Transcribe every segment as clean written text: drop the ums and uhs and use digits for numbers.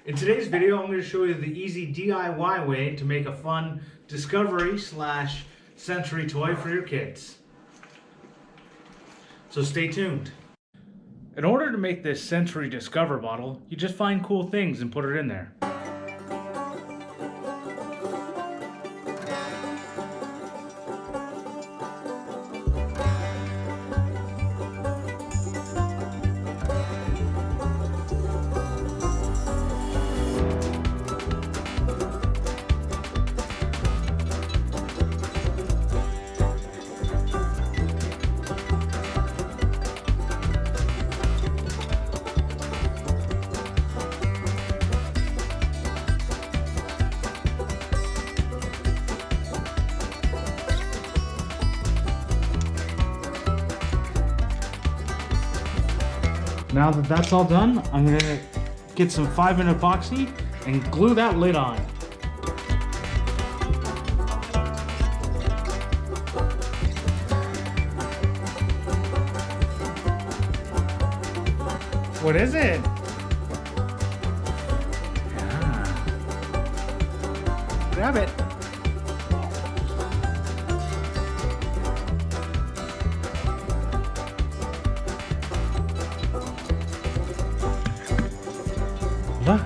In today's video, I'm going to show you the easy DIY way to make a fun discovery / sensory toy for your kids. So stay tuned. In order to make this sensory discover bottle, you just find cool things and put it in there. Now that that's all done, I'm going to get some 5-minute epoxy and glue that lid on. What is it? Yeah. Grab it. Look.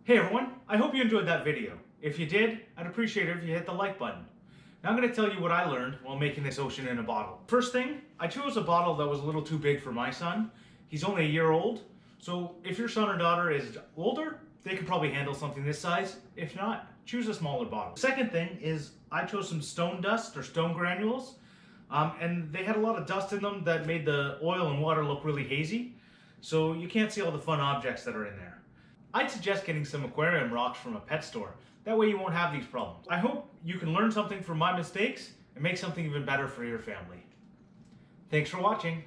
Hey everyone, I hope you enjoyed that video. If you did, I'd appreciate it if you hit the like button. Now I'm going to tell you what I learned while making this ocean in a bottle. First thing, I chose a bottle that was a little too big for my son. He's only a year old, so if your son or daughter is older, they can probably handle something this size. If not, choose a smaller bottle. Second thing is I chose some stone dust or stone granules, and they had a lot of dust in them that made the oil and water look really hazy, so you can't see all the fun objects that are in there. I'd suggest getting some aquarium rocks from a pet store. That way you won't have these problems. I hope you can learn something from my mistakes and make something even better for your family. Thanks for watching.